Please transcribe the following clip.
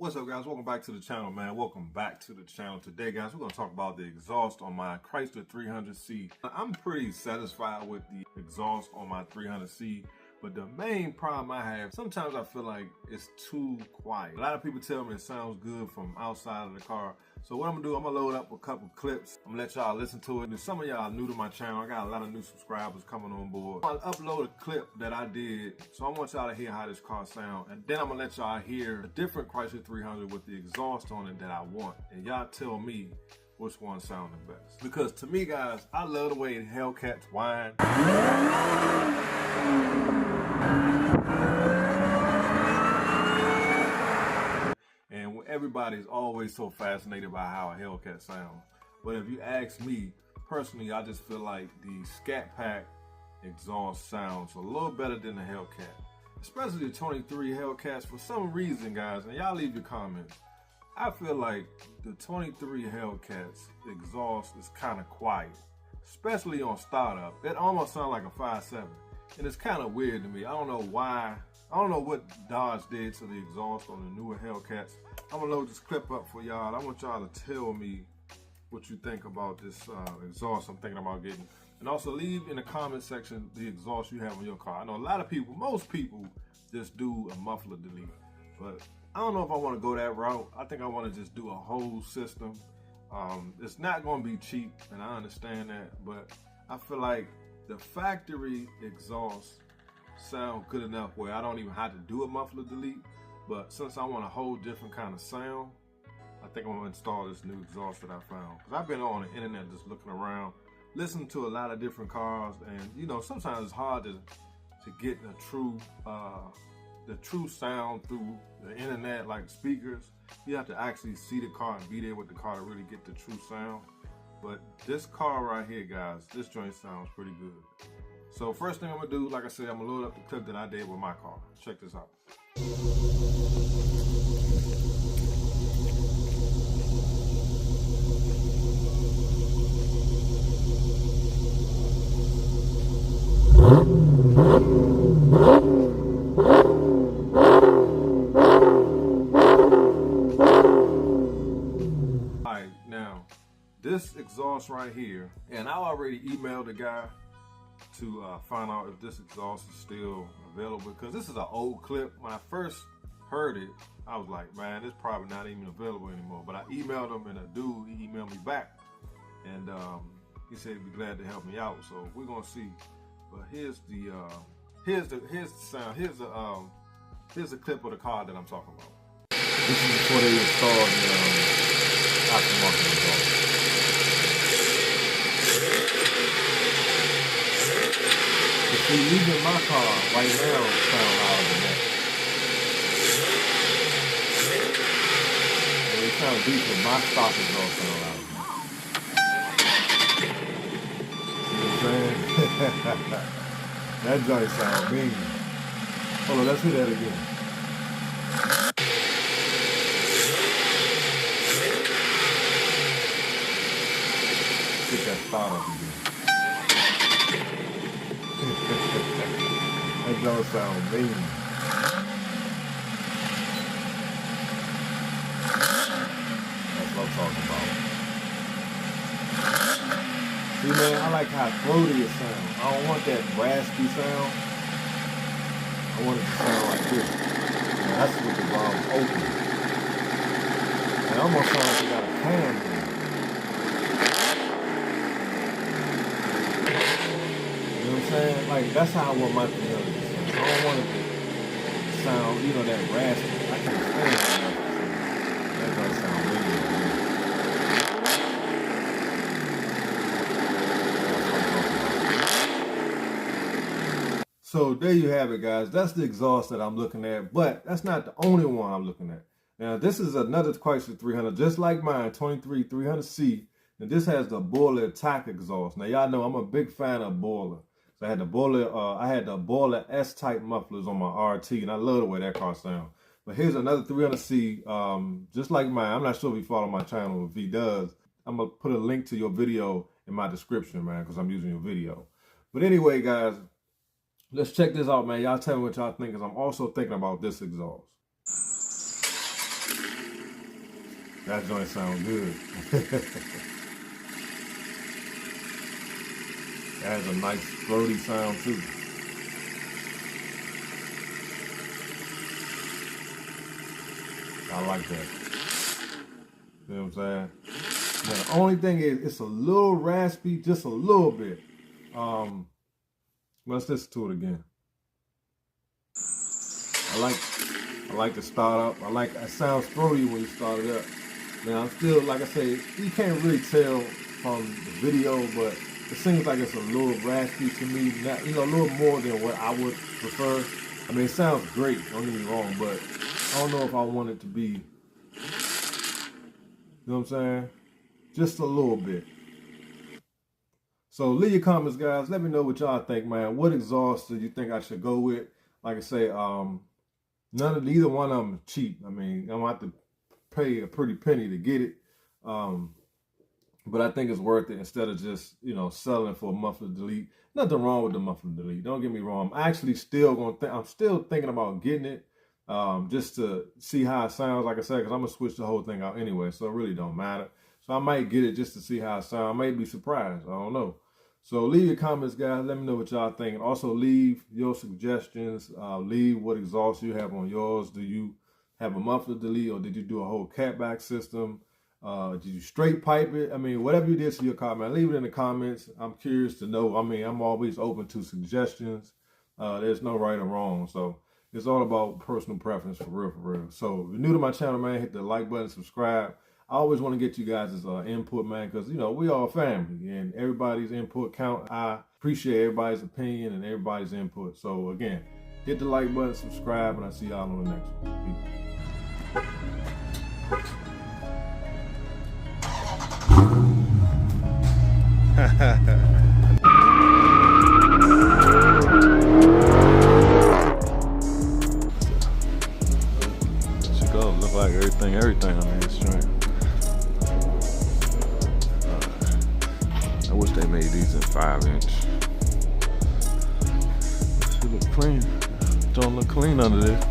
What's up, guys? Welcome back to the channel, man. Welcome back to the channel. Today, guys, we're going to talk about the exhaust on my Chrysler 300C. I'm pretty satisfied with the exhaust on my 300C, but the main problem I have, sometimes I feel like it's too quiet. A lot of people tell me it sounds good from outside of the car. So what I'm going to do, I'm going to load up a couple clips. I'm going to let y'all listen to it. And some of y'all are new to my channel. I got a lot of new subscribers coming on board. I'll upload a clip that I did. So I want y'all to hear how this car sounds. And then I'm going to let y'all hear a different Chrysler 300 with the exhaust on it that I want. And y'all tell me which one sounding best. Because to me, guys, I love the way Hellcats whine. And everybody's always so fascinated by how a Hellcat sounds. But if you ask me, personally, I just feel like the Scatpack exhaust sounds a little better than the Hellcat. Especially the 23 Hellcats for some reason, guys, and y'all leave your comments. I feel like the 23 Hellcats exhaust is kind of quiet, especially on startup. It almost sounds like a 5.7, and it's kind of weird to me. I don't know why. I don't know what Dodge did to the exhaust on the newer Hellcats. I'm gonna load this clip up for y'all. I want y'all to tell me what you think about this exhaust I'm thinking about getting. And also leave in the comment section the exhaust you have on your car. I know a lot of people, most people just do a muffler delete, but I don't know if I want to go that route. I think I want to just do a whole system. It's not going to be cheap, and I understand that, but I feel like the factory exhaust sound good enough where I don't even have to do a muffler delete. But since I want a whole different kind of sound, I think I'm gonna install this new exhaust that I found. Because I've been on the internet just looking around, listening to a lot of different cars, and you know, sometimes it's hard to get the true sound through the internet, like speakers. You have to actually see the car and be there with the car to really get the true sound. But this car right here, guys, this joint sounds pretty good. So first thing I'm gonna do, like I said, I'm gonna load up the clip that I did with my car. Check this out. Alright, now this exhaust right here, and I already emailed the guy to find out if this exhaust is still available, because this is an old clip. When I first heard it, I was like, man, it's probably not even available anymore. But I emailed him, and a dude, he emailed me back, and he said he'd be glad to help me out. So we're gonna see. But here's the sound. Here's the clip of the car that I'm talking about. This is before they installed the aftermarket exhaust. See, even my car right now sound louder than that. And it sounds decent. My stock exhaust sound louder. See what I'm saying? That joint sound mean. Hold on, let's hear that again. Get that start up again. That don't sound mean. That's what I'm talking about. See, man, I like how throaty it sounds. I don't want that raspy sound. I want it to sound like this. And that's with the valve open. It almost sounds like you got a can in it. Like, that's how I want my 300 to sound. I don't want it to sound, you know, that raspy. I can't stand that. That doesn't sound really good. So there you have it, guys. That's the exhaust that I'm looking at, but that's not the only one I'm looking at. Now, this is another Chrysler 300, just like mine, 23 300C. And this has the Borla Atak exhaust. Now, y'all know I'm a big fan of Borla. I had the Borla S-type mufflers on my RT, and I love the way that car sounds. But here's another 300C, just like mine. I'm not sure if he follows my channel. If he does, I'm gonna put a link to your video in my description, man, because I'm using your video. But anyway, guys, let's check this out, man. Y'all tell me what y'all think, because I'm also thinking about this exhaust. That joint sounds good. It has a nice throaty sound too. I like that. You know what I'm saying? Now, the only thing is, it's a little raspy, just a little bit. Let's listen to it again. I like the start up. It sounds throaty when you start it up. Now I'm still, like I say, you can't really tell from the video, but it seems like it's a little raspy to me. Not, you know, a little more than what I would prefer. I mean, it sounds great, don't get me wrong, but I don't know if I want it to be, you know what I'm saying? Just a little bit. So leave your comments, guys. Let me know what y'all think, man. What exhaust do you think I should go with? Like I say, neither one of them is cheap. I mean, I'm gonna have to pay a pretty penny to get it. But I think it's worth it instead of just, you know, selling for a muffler delete. Nothing wrong with the muffler delete. Don't get me wrong. I'm actually still I'm still thinking about getting it, just to see how it sounds. Like I said, because I'm gonna switch the whole thing out anyway, so it really don't matter. So I might get it just to see how it sounds. I may be surprised. I don't know. So leave your comments, guys. Let me know what y'all think. And also leave your suggestions. Leave what exhaust you have on yours. Do you have a muffler delete, or did you do a whole catback system? Did you straight pipe it? I mean, whatever you did to your car, man, leave it in the comments. I'm curious to know. I mean, I'm always open to suggestions. There's no right or wrong. So it's all about personal preference, for real, for real. So if you're new to my channel, man, hit the like button, subscribe. I always want to get you guys' input, man, because, you know, we all family and everybody's input count. I appreciate everybody's opinion and everybody's input. So, again, hit the like button, subscribe, and I'll see y'all on the next one. Should go look like everything on this joint. I wish they made these in 5-inch. She look clean. Don't look clean under this.